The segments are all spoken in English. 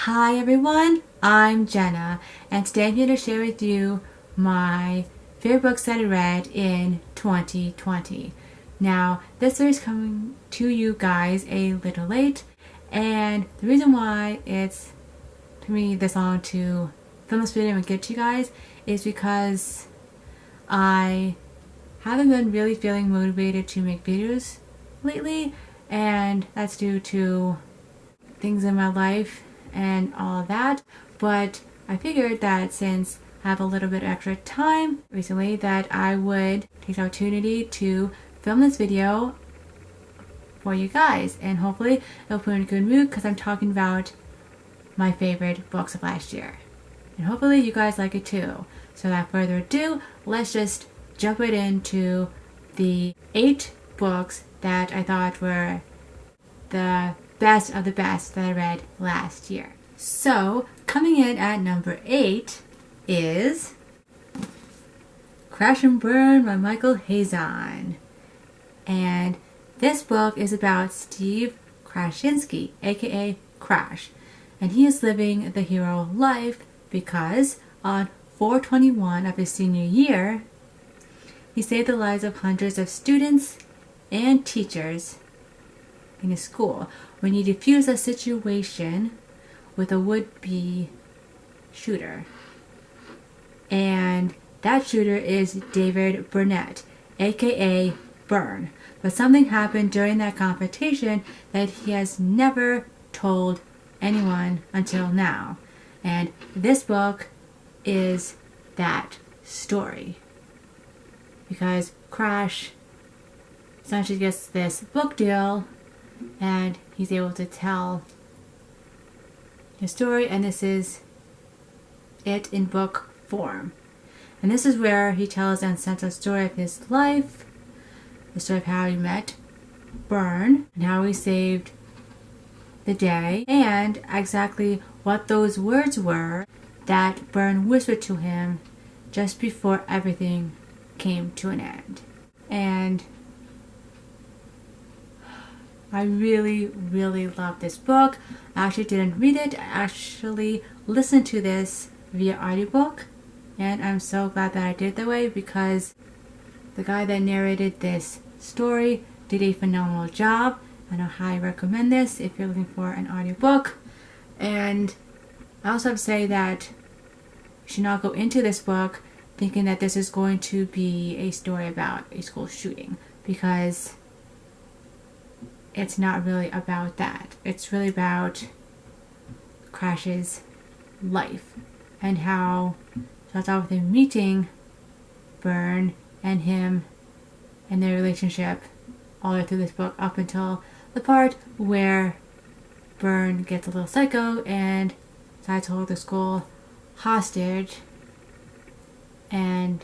Hi everyone, I'm Jenna, and today I'm here to share with you my favorite books that I read in 2020. Now, this is coming to you guys a little late, and the reason why it's took me this long to film this video and get to you guys is because I haven't been really feeling motivated to make videos lately, and that's due to things in my life and all of that. But I figured that since I have a little bit of extra time recently that I would take the opportunity to film this video for you guys, and hopefully it'll put me in a good mood because I'm talking about my favorite books of last year, and hopefully you guys like it too. So without further ado, let's just jump right into the 8 books that I thought were the best of the best that I read last year. So coming in at number 8 is Crash and Burn by Michael Hazan. And this book is about Steve Krasinski, aka Crash. And he is living the hero life because on 4/21 of his senior year, he saved the lives of hundreds of students and teachers in his school when he defused a situation with a would-be shooter. And that shooter is David Burnett, aka Burn. But something happened during that confrontation that he has never told anyone until now. And this book is that story. Because Crash essentially gets this book deal and he's able to tell his story, and this is it in book form. And this is where he tells and sends a story of his life, the story of how he met Burn and how he saved the day, and exactly what those words were that Burn whispered to him just before everything came to an end. And I really love this book. I actually didn't read it. I actually listened to this via audiobook, and I'm so glad that I did that way because the guy that narrated this story did a phenomenal job, and I highly recommend this if you're looking for an audiobook. And I also have to say that you should not go into this book thinking that this is going to be a story about a school shooting, because it's not really about that. It's really about Crash's life and how it starts off with him meeting Burn and him and their relationship all the way through this book up until the part where Burn gets a little psycho and decides to hold the school hostage and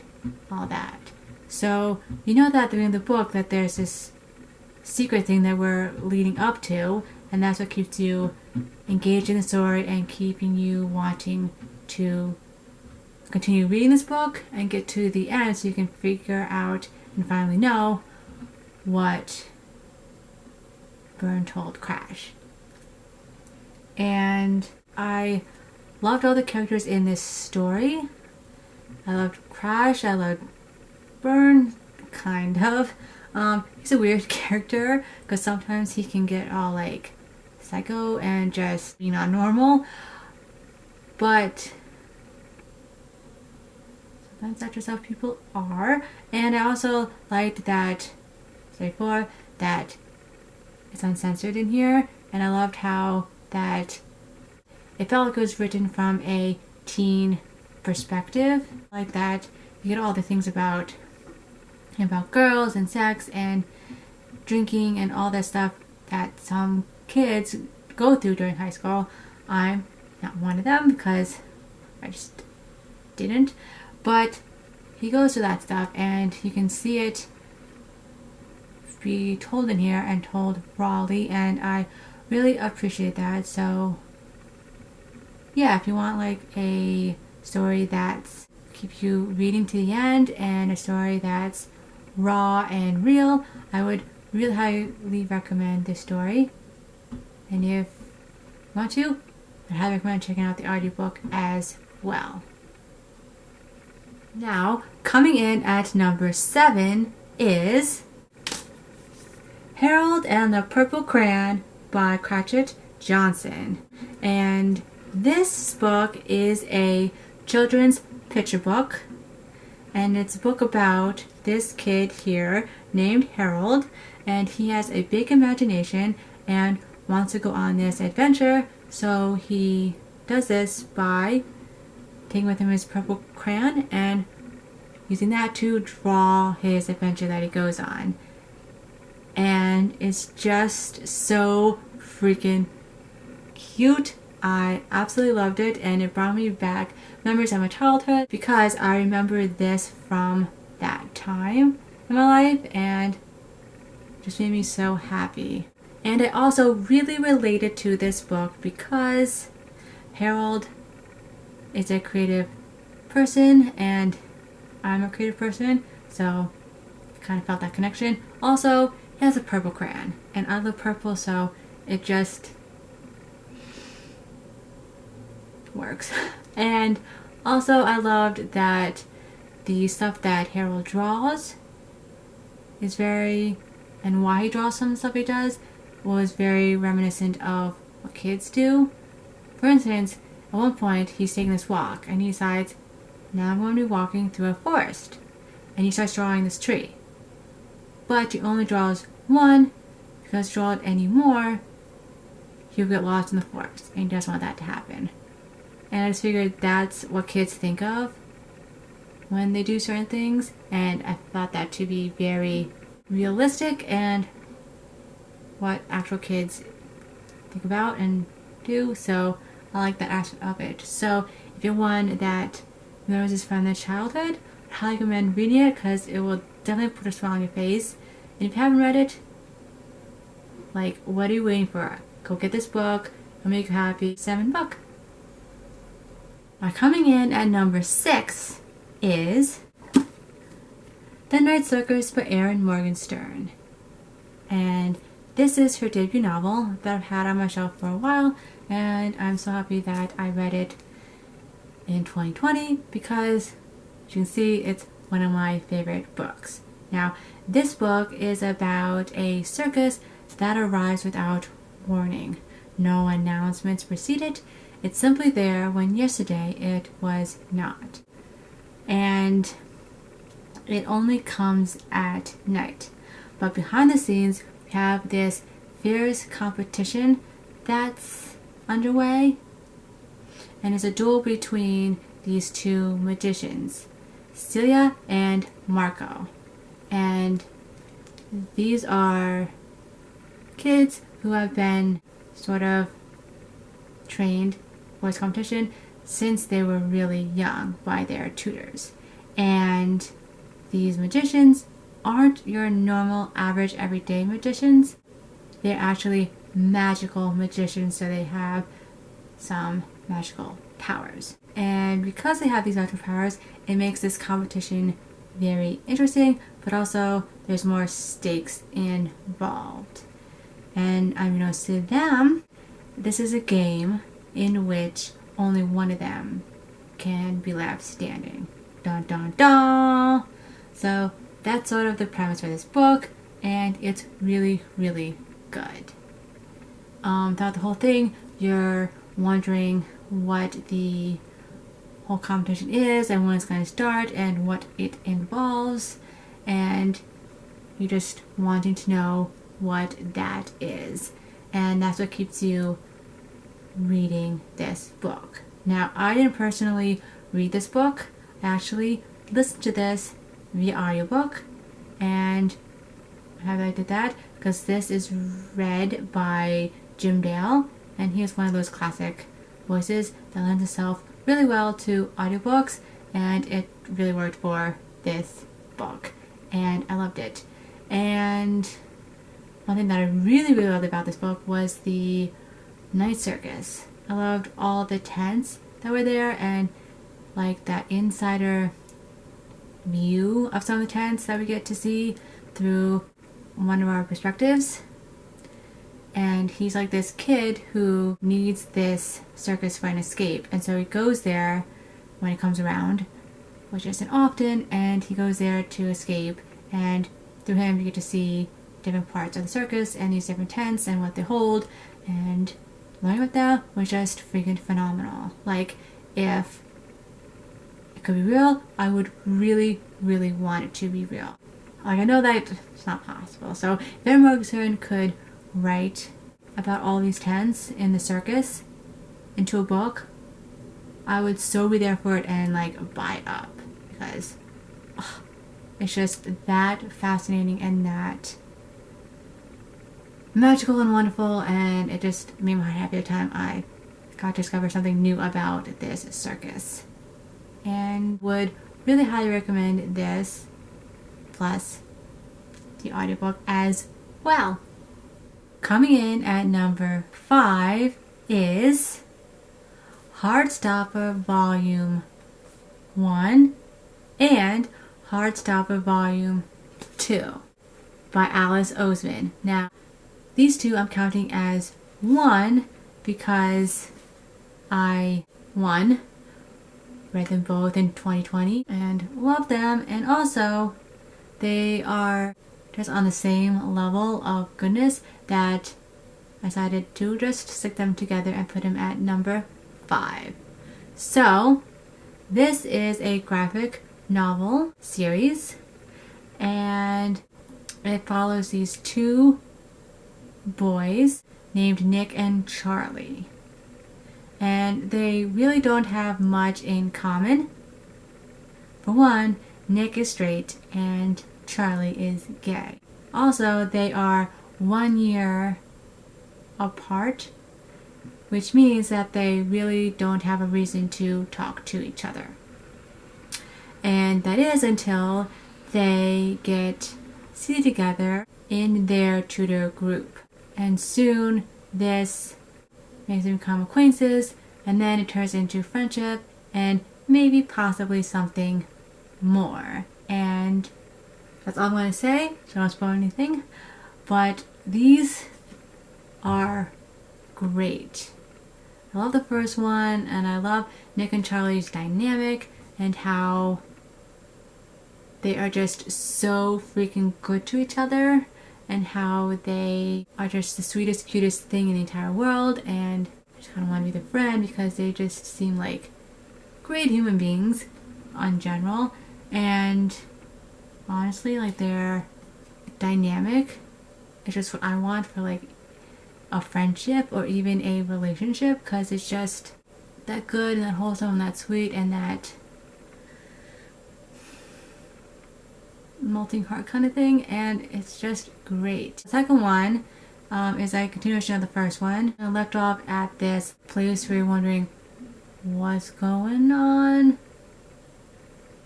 all that. So you know that at the beginning of the book that there's this secret thing that we're leading up to, and that's what keeps you engaged in the story and keeping you wanting to continue reading this book and get to the end so you can figure out and finally know what Burn told Crash. And I loved all the characters in this story. I loved Crash, I loved Burn, kind of. He's a weird character because sometimes he can get all like psycho and just be not normal, but sometimes that's just how people are. And I also liked that, before, that it's uncensored in here, and I loved how that it felt like it was written from a teen perspective, like that you get all the things about girls and sex and drinking and all that stuff that some kids go through during high school. I'm not one of them because I just didn't, but he goes through that stuff and you can see it be told in here and told rawly, and I really appreciate that. So yeah, if you want like a story that's keeps you reading to the end and a story that's raw and real, I would really highly recommend this story. And if you want to, I highly recommend checking out the audiobook as well. Now, coming in at number 7 is Harold and the Purple Crayon by Cratchit Johnson. And this book is a children's picture book. And it's a book about this kid here named Harold. And he has a big imagination and wants to go on this adventure. So he does this by taking with him his purple crayon and using that to draw his adventure that he goes on. And it's just so freaking cute. I absolutely loved it, and it brought me back memories of my childhood because I remember this from that time in my life and just made me so happy. And I also really related to this book because Harold is a creative person and I'm a creative person, so I kind of felt that connection. Also, he has a purple crayon and I love purple, so it just works. And also I loved that the stuff that Harold draws is very, and why he draws some stuff he does was very reminiscent of what kids do. For instance, at one point he's taking this walk and he decides, now I'm going to be walking through a forest, and he starts drawing this tree, but he only draws one because if he draws any more he'll get lost in the forest, and he doesn't want that to happen. And I just figured that's what kids think of when they do certain things, and I thought that to be very realistic and what actual kids think about and do, so I like that aspect of it. So if you're one that remembers this from their childhood, I highly recommend reading it because it will definitely put a smile on your face. And if you haven't read it, like, what are you waiting for? Go get this book, it'll make you happy. $7. Now, coming in at number 6 is The Night Circus by Erin Morgenstern. And this is her debut novel that I've had on my shelf for a while, and I'm so happy that I read it in 2020 because, as you can see, it's one of my favorite books. Now, this book is about a circus that arrives without warning. No announcements precede it. It's simply there when yesterday it was not. And it only comes at night. But behind the scenes, we have this fierce competition that's underway. And it's a duel between these two magicians, Celia and Marco. And these are kids who have been sort of trained for this competition since they were really young by their tutors. And these magicians aren't your normal average everyday magicians. They're actually magical magicians, so they have some magical powers. And because they have these magical powers, it makes this competition very interesting, but also there's more stakes involved. And unbeknownst to them, this is a game in which only one of them can be left standing. Dun dun dun! So that's sort of the premise for this book, and it's really, really good. Throughout the whole thing, you're wondering what the whole competition is and when it's going to start and what it involves, and you're just wanting to know what that is, and that's what keeps you reading this book. Now, I didn't personally read this book. I actually listened to this via audiobook, and how I did that because this is read by Jim Dale, and he is one of those classic voices that lends itself really well to audiobooks, and it really worked for this book, and I loved it. And one thing that I really, really loved about this book was the Night Circus. I loved all the tents that were there and like that insider view of some of the tents that we get to see through one of our perspectives. And he's like this kid who needs this circus for an escape. And so he goes there when it comes around, which isn't often, and he goes there to escape. And through him, you get to see different parts of the circus and these different tents and what they hold. And learning about that was just freaking phenomenal. Like, if it could be real, I would really, really want it to be real. Like, I know that it's not possible. So if Evan Morgenstern could write about all these tents in the circus into a book, I would so be there for it and like buy it up, because it's just that fascinating and that magical and wonderful, and it just made my heart happy every time I got to discover something new about this circus. And would really highly recommend this, plus the audiobook as well. Coming in at number 5 is Heartstopper Volume 1 and Heartstopper Volume 2 by Alice Oseman. Now, these two I'm counting as one because I, one, read them both in 2020 and loved them, and also they are just on the same level of goodness that I decided to just stick them together and put them at number 5. So, this is a graphic novel series, and it follows these two boys named Nick and Charlie. And they really don't have much in common. For one, Nick is straight and Charlie is gay. Also, they are 1 year apart, which means that they really don't have a reason to talk to each other. And that is until they get seated together in their tutor group. And soon this makes them become acquaintances, and then it turns into friendship and maybe possibly something more. And that's all I'm going to say, so I don't spoil anything. But these are great. I love the first one, and I love Nick and Charlie's dynamic and how they are just so freaking good to each other, and how they are just the sweetest, cutest thing in the entire world, and I just kind of want to be their friend because they just seem like great human beings in general. And honestly, like, their dynamic is just what I want for like a friendship or even a relationship, because it's just that good and that wholesome and that sweet and that melting heart kind of thing, and it's just great. The second one is a continuation of the first one. I left off at this place where you're wondering what's going on,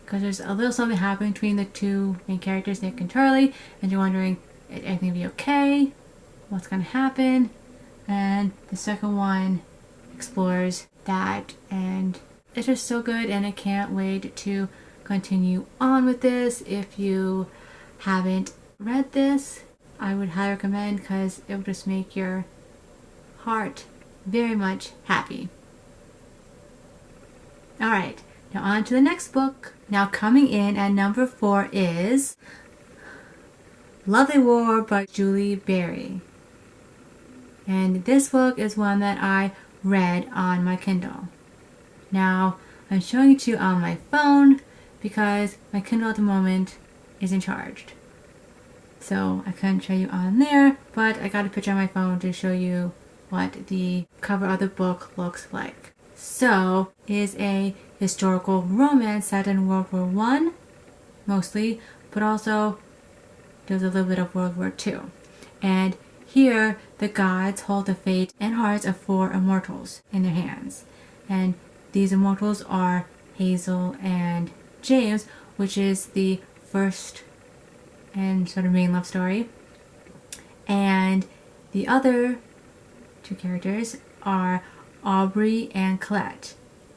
because there's a little something happening between the two main characters, Nick and Charlie, and you're wondering, is everything be okay? What's going to happen? And the second one explores that, and it's just so good, and I can't wait to continue on with this. If you haven't read this, I would highly recommend, because it will just make your heart very much happy. Alright, now on to the next book. Now coming in at number 4 is Lovely War by Julie Berry. And this book is one that I read on my Kindle. Now, I'm showing it to you on my phone because my Kindle at the moment isn't charged. So I couldn't show you on there, but I got a picture on my phone to show you what the cover of the book looks like. So, it is a historical romance set in World War I, mostly, but also there's a little bit of World War II. And here, the gods hold the fate and hearts of 4 immortals in their hands. And these immortals are Hazel and James, which is the first and sort of main love story. And the other 2 characters are Aubrey and Colette.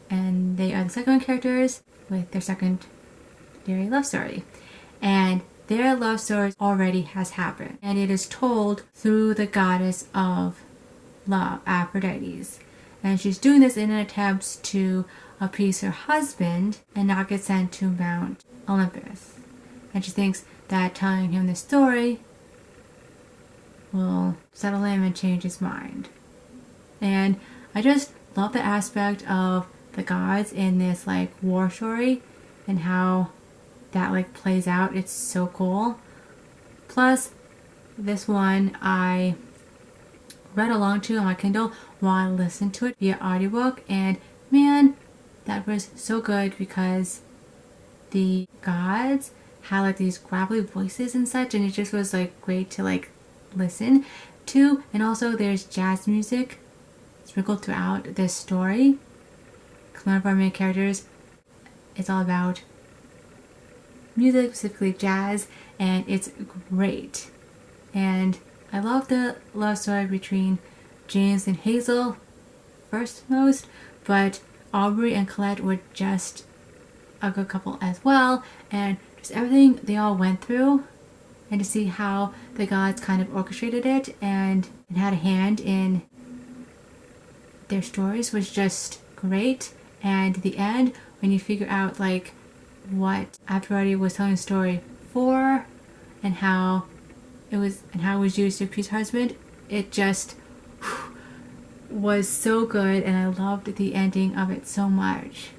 And they are the second characters with their secondary love story. And their love story already has happened, and it is told through the goddess of love, Aphrodite. And she's doing this in an attempt to appease her husband and not get sent to Mount Olympus. And she thinks that telling him the story will settle him and change his mind. And I just love the aspect of the gods in this like war story and how that like plays out. It's so cool. Plus, this one I read along to on my Kindle while I listened to it via audiobook, and man, that was so good because the gods had like these gravelly voices and such, and it just was like great to like listen to. And also there's jazz music sprinkled throughout this story. One of our main characters, it's all about music, specifically jazz, and it's great. And I love the love story between James and Hazel first most, but Aubrey and Colette were just a good couple as well, and just everything they all went through, and to see how the gods kind of orchestrated it and had a hand in their stories was just great. And the end, when you figure out like what Aphrodite was telling the story for and how it was used to appease her husband, it just was so good, and I loved the ending of it so much.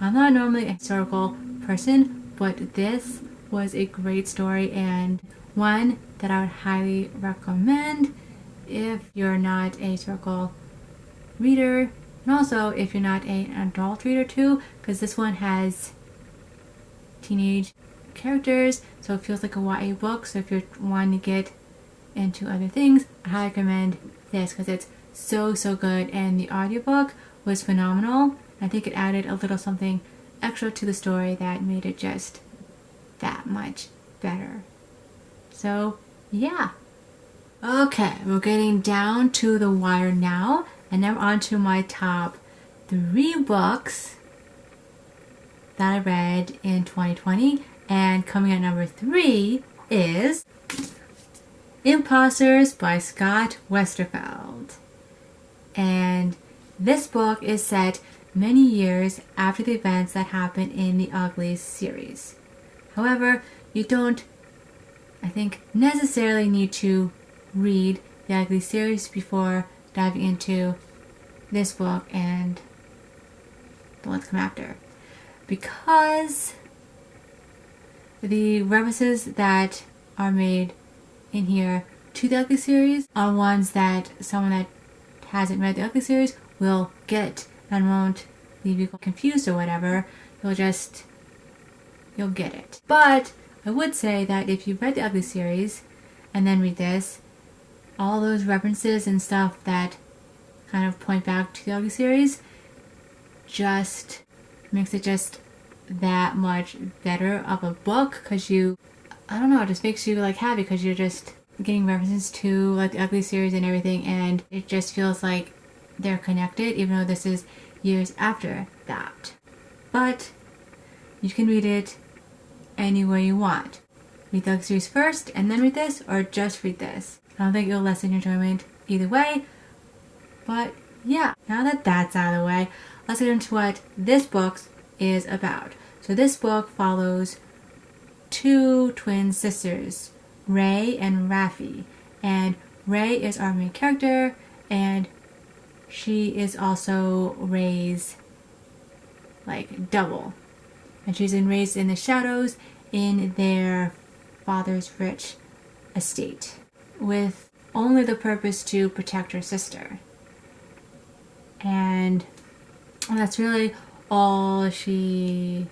I'm not normally a historical person, but this was a great story and one that I would highly recommend if you're not a historical reader, and also if you're not an adult reader too, because this one has teenage characters, so it feels like a YA book. So if you're wanting to get into other things, I highly recommend this because it's so good, and the audiobook was phenomenal. I think it added a little something extra to the story that made it just that much better. So yeah. Okay, we're getting down to the wire now, and now on to my top 3 books that I read in 2020. And coming at number 3 is Imposters by Scott Westerfeld. And this book is set many years after the events that happened in the Ugly series. However, you don't, I think, necessarily need to read the Ugly series before diving into this book and the ones come after, because the references that are made in here to the Ugly series are ones that someone that hasn't read the Ugly series will get and won't leave you confused or whatever. You'll get it. But I would say that if you read the Ugly series and then read this, all those references and stuff that kind of point back to the Ugly series just makes it just that much better of a book, because it just makes you like happy because you're just getting references to like the Ugly series and everything, and it just feels like they're connected even though this is years after that. But you can read it any way you want. Read the Ugly series first and then read this, or just read this. I don't think it'll lessen your enjoyment either way. But yeah, now that that's out of the way, let's get into what this book is about. So this book follows 2 twin sisters, Ray and Raffi. And Ray is our main character, and she is also Ray's like double. And she's raised in the shadows in their father's rich estate, with only the purpose to protect her sister. And that's really all she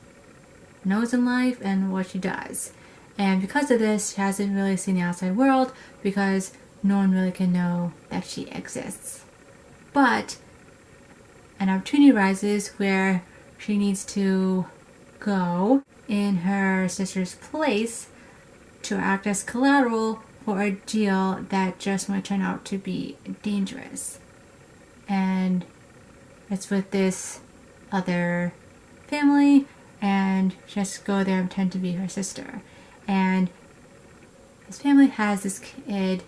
knows in life and what she does. And because of this, she hasn't really seen the outside world because no one really can know that she exists. But an opportunity arises where she needs to go in her sister's place to act as collateral for a deal that just might turn out to be dangerous. And it's with this other family, and she has to go there and pretend to be her sister. And his family has this kid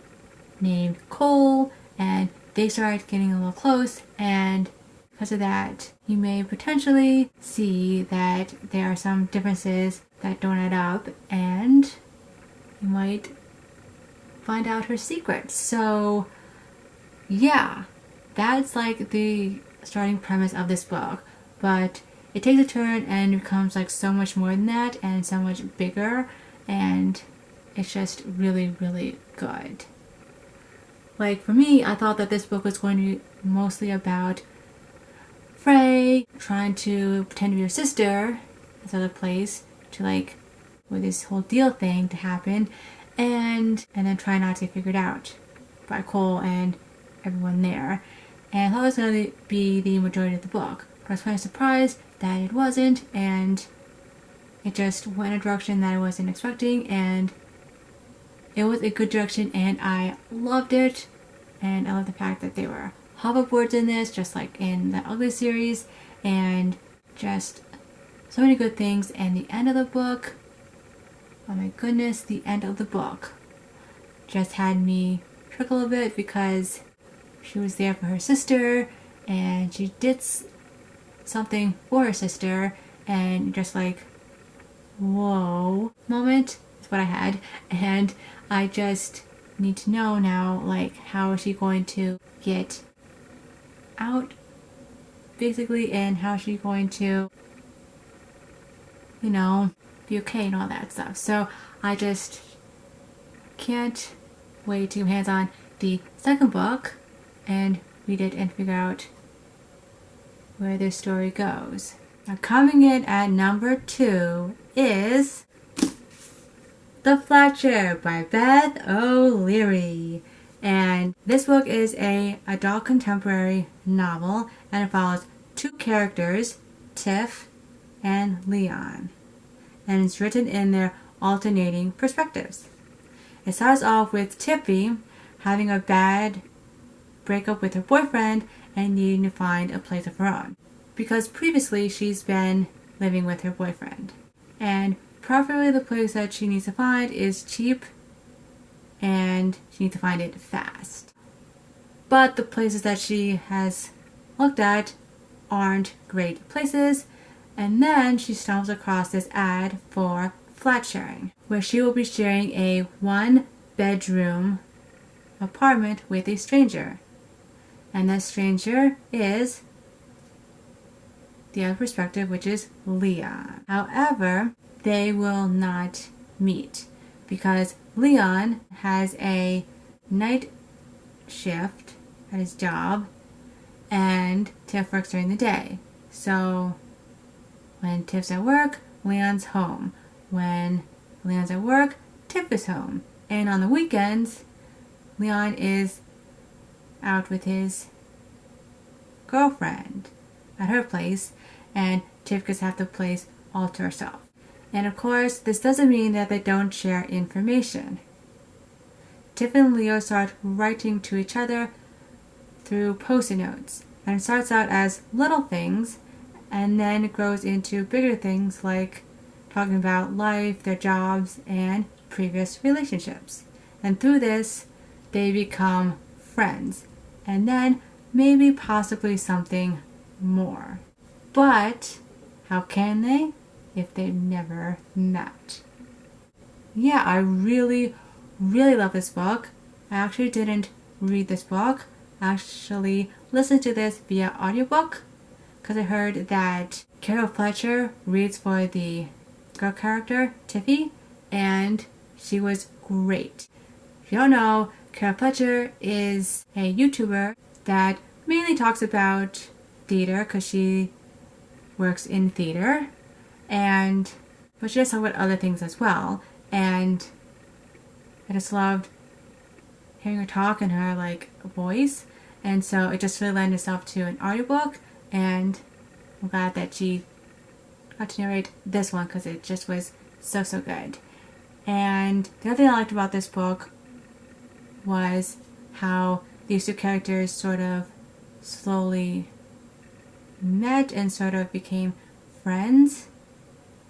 named Cole, and they start getting a little close, and because of that, you may potentially see that there are some differences that don't add up, and you might find out her secrets. So, yeah, that's like the starting premise of this book, but it takes a turn and becomes like so much more than that and so much bigger, and it's just really, really good. Like for me, I thought that this book was going to be mostly about Frey trying to pretend to be her sister, this other place, to like, with this whole deal thing to happen, and then try not to get figured out by Cole and everyone there. And I thought it was going to be the majority of the book, but I was kind of surprised that it wasn't, and it just went in a direction that I wasn't expecting, and it was a good direction, and I loved it. And I love the fact that there were hoverboards in this, just like in the Ugly series, and just so many good things. And the end of the book, oh my goodness, the end of the book just had me trickle a bit, because she was there for her sister, and she did something for her sister, and just like, whoa moment is what I had. And I just need to know now, like, how is she going to get out, basically, and how is she going to, you know, be okay and all that stuff. So I just can't wait to get hands on the second book and read it and figure out where this story goes. Now, coming in at number 2 is The Fletcher by Beth O'Leary. And this book is a adult contemporary novel, and it follows 2 characters, Tiff and Leon. And it's written in their alternating perspectives. It starts off with Tiffy having a bad breakup with her boyfriend and needing to find a place of her own, because previously she's been living with her boyfriend. And preferably the place that she needs to find is cheap, and she needs to find it fast. But the places that she has looked at aren't great places, and then she stumbles across this ad for flat sharing, where she will be sharing a 1-bedroom apartment with a stranger. And that stranger is the other perspective, which is Leon. However, they will not meet because Leon has a night shift at his job and Tiff works during the day. So when Tiff's at work, Leon's home. When Leon's at work, Tiff is home. And on the weekends, Leon is out with his girlfriend at her place, and Tiff gets half the place all to herself. And of course, this doesn't mean that they don't share information. Tiff and Leo start writing to each other through post-it notes, and it starts out as little things, and then it grows into bigger things like talking about life, their jobs, and previous relationships. And through this, they become friends, and then maybe possibly something more. But how can they if they've never met? Yeah, I really love this book. I actually didn't read this book. I actually listened to this via audiobook because I heard that Carol Fletcher reads for the girl character, Tiffy, and she was great. If you don't know, Carol Fletcher is a YouTuber that mainly talks about theater because she works in theater, but she does talk about other things as well. And I just loved hearing her talk and her like voice, and so it just really lent itself to an audiobook, and I'm glad that she got to narrate this one because it just was so good. And the other thing I liked about this book was how these 2 characters sort of slowly met and sort of became friends,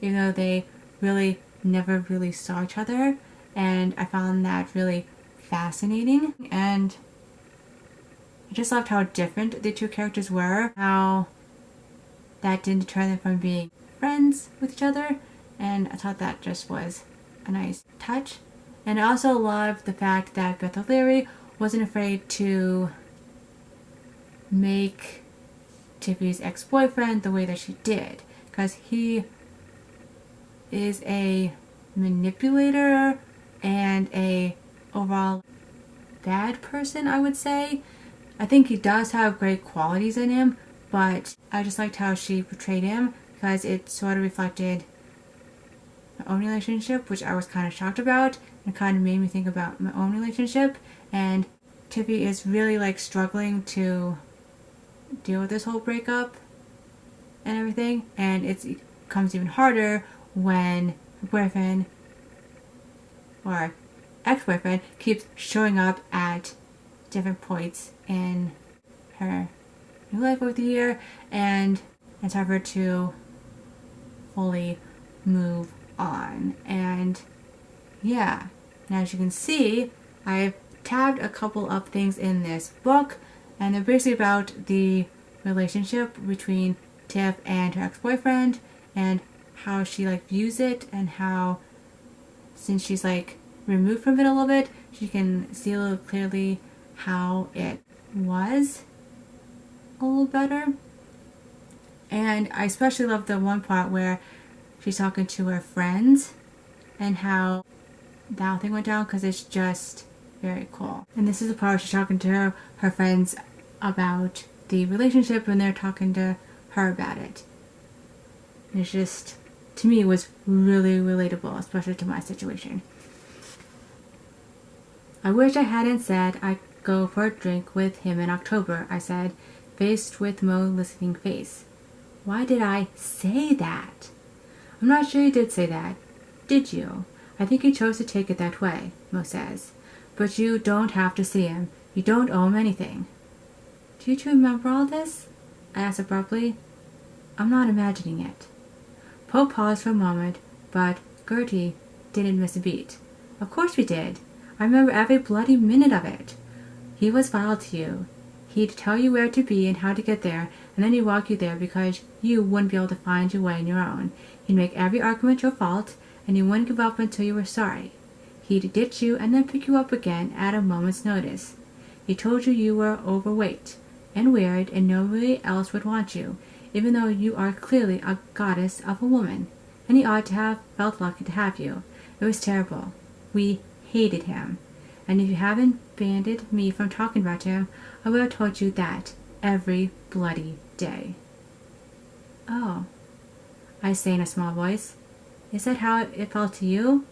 even though they really never really saw each other. and I found that really fascinating, and I just loved how different the two characters were, how that didn't deter them from being friends with each other, and I thought that just was a nice touch. And I also loved the fact that Beth O'Leary wasn't afraid to make Tiffy's ex-boyfriend the way that she did, because he is a manipulator and a overall bad person, I would say. I think he does have great qualities in him, but I just liked how she portrayed him because it sort of reflected my own relationship, which I was kind of shocked about, and kind of made me think about my own relationship. And Tiffy is really like struggling to deal with this whole breakup and everything, and it becomes even harder when her boyfriend or ex-boyfriend keeps showing up at different points in her new life over the year, and it's hard for her to fully move on. And yeah, now as you can see, I've tabbed a couple of things in this book, and they're basically about the relationship between Tiff and her ex-boyfriend, and how she like views it, and how since she's like removed from it a little bit, she can see a little clearly how it was a little better. And I especially love the one part where she's talking to her friends and how that whole thing went down, because it's just very cool. And this is the part where she's talking to her friends about the relationship, and they're talking to her about it. And it's just, to me, it was really relatable, especially to my situation. I wish I hadn't said I'd go for a drink with him in October, I said, faced with Mo's listening face. Why did I say that? I'm not sure you did say that. Did you? I think you chose to take it that way, Mo says. But you don't have to see him. You don't owe him anything. Do you two remember all this? I asked abruptly. I'm not imagining it. Poe paused for a moment, but Gertie didn't miss a beat. Of course we did. I remember every bloody minute of it. He was vile to you. He'd tell you where to be and how to get there, and then he'd walk you there because you wouldn't be able to find your way on your own. He'd make every argument your fault, and he wouldn't give up until you were sorry. He'd ditch you and then pick you up again at a moment's notice. He told you you were overweight and weird and nobody else would want you, even though you are clearly a goddess of a woman, and he ought to have felt lucky to have you. It was terrible. We hated him. And if you haven't banned me from talking about him, I would have told you that every bloody day. Oh, I say in a small voice. Is that how it felt to you?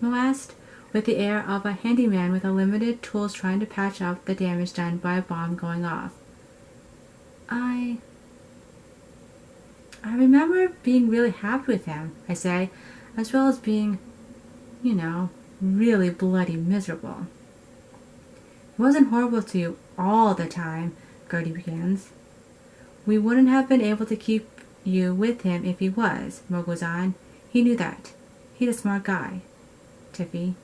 Mo asked, with the air of a handyman with unlimited tools trying to patch up the damage done by a bomb going off. I remember being really happy with him, I say, as well as being, really bloody miserable. It wasn't horrible to you all the time, Gertie begins. We wouldn't have been able to keep you with him if he was, Mo goes on. He knew that. He's a smart guy. Tiffy,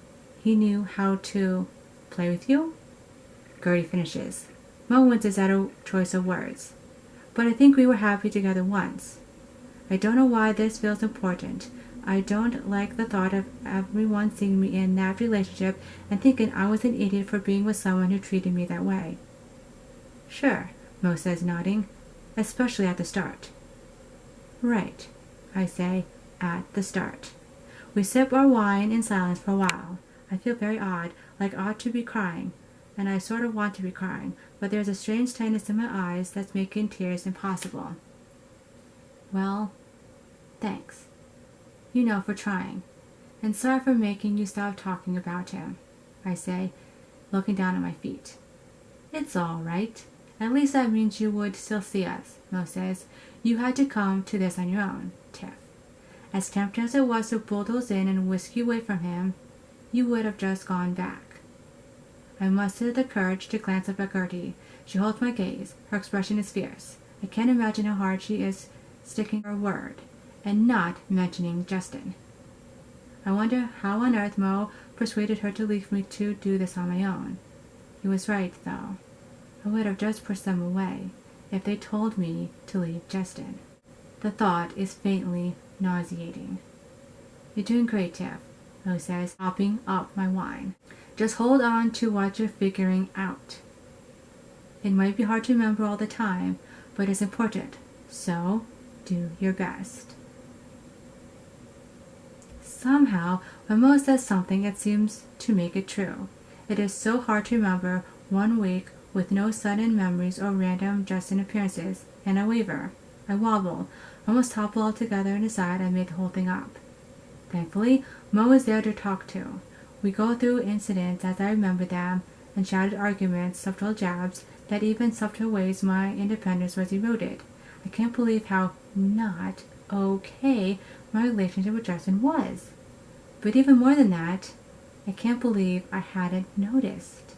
he knew how to play with you? Gertie finishes. Mo winces at a choice of words. But I think we were happy together once. I don't know why this feels important. I don't like the thought of everyone seeing me in that relationship and thinking I was an idiot for being with someone who treated me that way. Sure, Mo says, nodding, especially at the start. Right, I say, at the start. We sip our wine in silence for a while. I feel very odd, like I ought to be crying, and I sort of want to be crying, but there's a strange tightness in my eyes that's making tears impossible. Well, thanks. For trying. And sorry for making you stop talking about him, I say, looking down at my feet. It's all right. At least that means you would still see us, Mo says. You had to come to this on your own, Tiff. As tempting as it was to bulldoze in and whisk you away from him, you would have just gone back. I mustered the courage to glance up at Gertie. She holds my gaze. Her expression is fierce. I can't imagine how hard she is sticking her word and not mentioning Justin. I wonder how on earth Mo persuaded her to leave me to do this on my own. He was right, though. I would have just pushed them away if they told me to leave Justin. The thought is faintly nauseating. You're doing great, Tiff, Mo says, topping up my wine. Just hold on to what you're figuring out. It might be hard to remember all the time, but it's important, so do your best. Somehow, when Mo says something, it seems to make it true. It is so hard to remember one week with no sudden memories or random Justin appearances, and I waver. I wobble, almost topple altogether and decide I made the whole thing up. Thankfully, Mo is there to talk to. We go through incidents as I remember them, and shouted arguments, subtle jabs, that even subtle ways my independence was eroded. I can't believe how not okay my relationship with Justin was. But even more than that, I can't believe I hadn't noticed.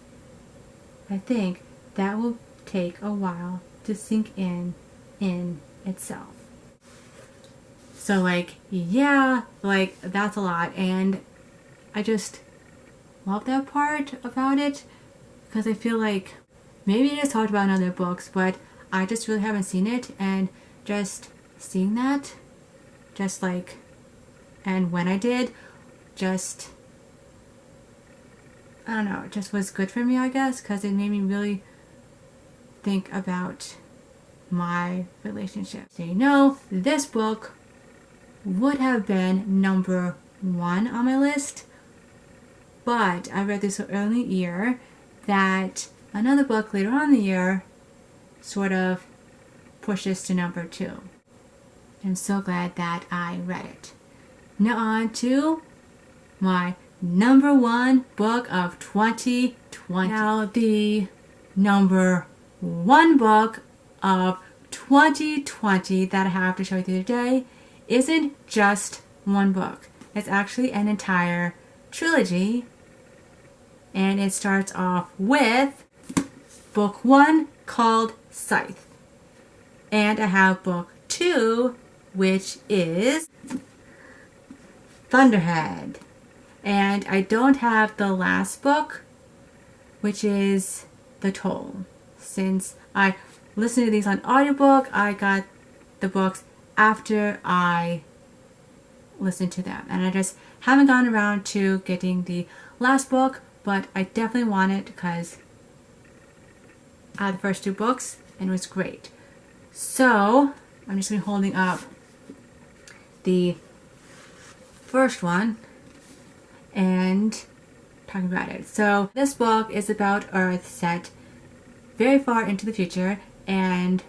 I think that will take a while to sink in itself. So yeah, that's a lot, and I just love that part about it, because I feel like maybe it is talked about in other books, but I just really haven't seen it, and just seeing that, and when I did, I don't know, it just was good for me, I guess, because it made me really think about my relationship. So this book would have been number 1 on my list, but I read this so early in the year that another book later on in the year sort of pushes to number 2. I'm so glad that I read it. Now on to my number 1 book of 2020. Now the number 1 book of 2020 that I have to show you today isn't just one book. It's actually an entire trilogy, and it starts off with book 1 called Scythe, and I have book 2, which is Thunderhead, and I don't have the last book, which is The Toll. Since I listened to these on audiobook, I got the books after I listened to them, and I just haven't gone around to getting the last book, but I definitely want it because I had the first 2 books and it was great. So I'm just going to be holding up the first one and talking about it. So this book is about Earth set very far into the future, and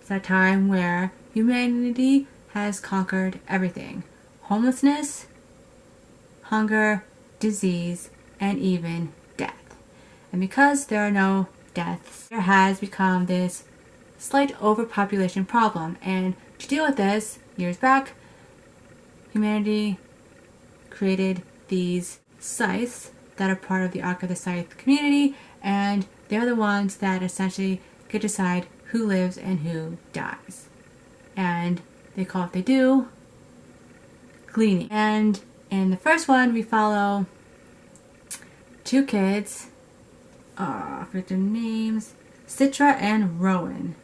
it's a time where humanity has conquered everything. Homelessness, hunger, disease, and even death. And because there are no deaths, there has become this slight overpopulation problem. And to deal with this, years back, humanity created these Scythes that are part of the Arc of the Scythe community, and they're the ones that essentially could decide who lives and who dies. And they call what they do gleaning. And in the first one, we follow 2 kids, I forget their names, Citra and Rowan.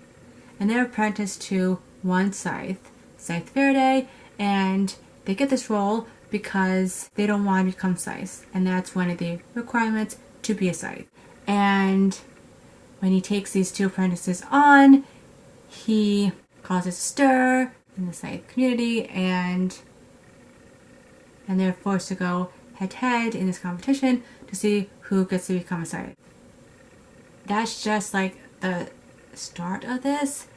And they're apprenticed to one Scythe, Scythe Faraday, and they get this role because they don't want to become Scythes, and that's one of the requirements to be a Scythe. And when he takes these 2 apprentices on, he causes a stir in the Scythe community, and they're forced to go head-to-head in this competition to see who gets to become a Scythe. That's just the start of this.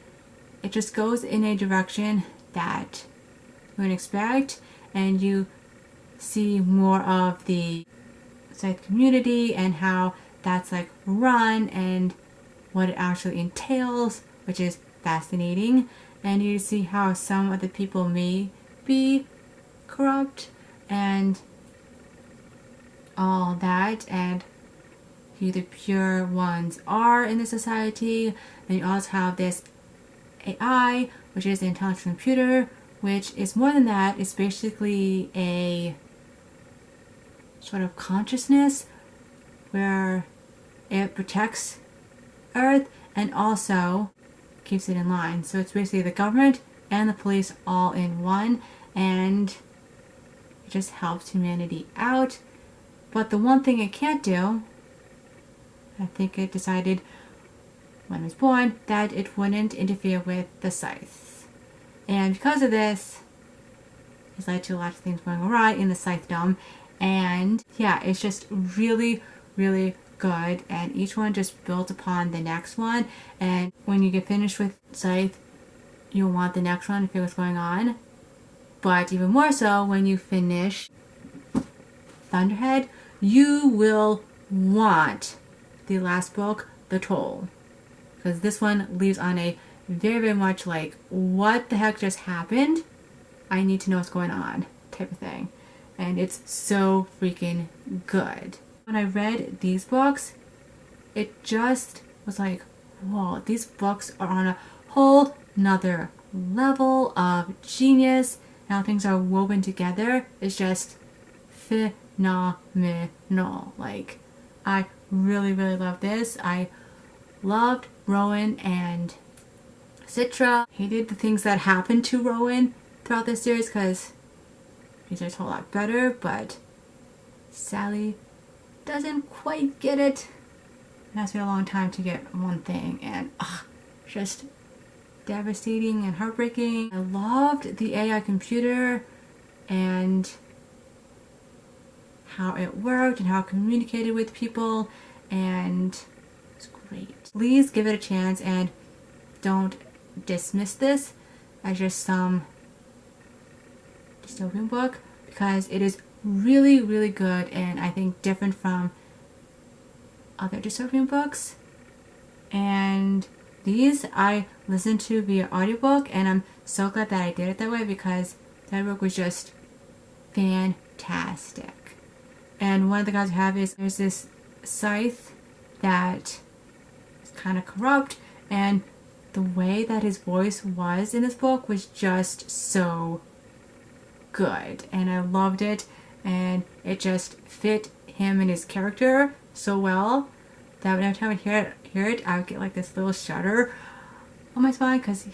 It just goes in a direction that you wouldn't expect, and you see more of the Scythe community and how that's run and what it actually entails, which is fascinating. And you see how some of the people may be corrupt and all that, and who the pure ones are in the society. And you also have this AI, which is an intelligent computer, which is more than that. It's basically a sort of consciousness where it protects Earth and also keeps it in line. So it's basically the government and the police all in one, and it just helps humanity out. But the one thing it can't do, I think it decided when it was born, that it wouldn't interfere with the Scythe. And because of this, it's led to a lot of things going awry in the Scythedom. And yeah, it's just really, really good. And each one just builds upon the next one. And when you get finished with Scythe, you'll want the next one to figure what's going on. But even more so, when you finish Thunderhead, you will want the last book, The Toll. Because this one leaves on a very, very much like, what the heck just happened? I need to know what's going on type of thing. And it's so freaking good. When I read these books, it just was like, whoa, these books are on a whole nother level of genius. How things are woven together is just phenomenal. Like, I really, really love this. I loved Rowan and Citra. Hated the things that happened to Rowan throughout this series because these are a whole lot better, but Sally doesn't quite get it. It has been a long time to get one thing, and just devastating and heartbreaking. I loved the AI computer and how it worked and how it communicated with people, and it's great. Please give it a chance and don't dismiss this as just some dystopian book, because it is really, really good and I think different from other dystopian books. And these I listened to via audiobook, and I'm so glad that I did it that way because that book was just fantastic. And one of the guys we have is there's this Scythe that is kind of corrupt, and the way that his voice was in this book was just so good, and I loved it, and it just fit him and his character so well that every time I hear it, I would get like this little shudder on my spine because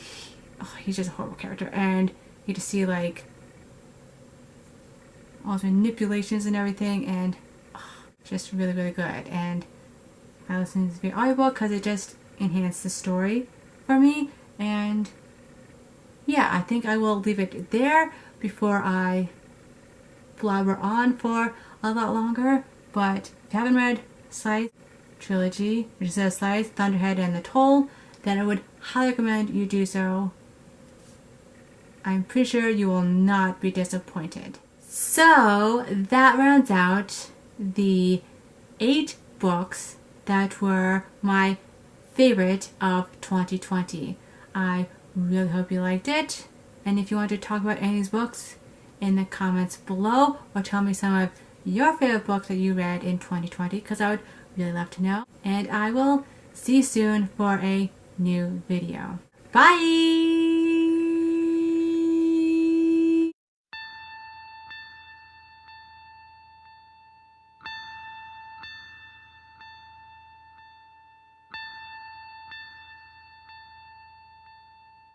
he's just a horrible character, and you just see like all his manipulations and everything, and just really, really good. And I listened to this via audiobook because it just enhanced the story for me. And yeah, I think I will leave it there before I blabber on for a lot longer. But if you haven't read Scythe trilogy, which is Scythe, Thunderhead, and The Toll, then I would highly recommend you do so. I'm pretty sure you will not be disappointed. So that rounds out the 8 books that were my favorite of 2020. I really hope you liked it. And if you want to talk about any of these books in the comments below, or tell me some of your favorite books that you read in 2020, because I would really love to know. And I will see you soon for a new video. Bye!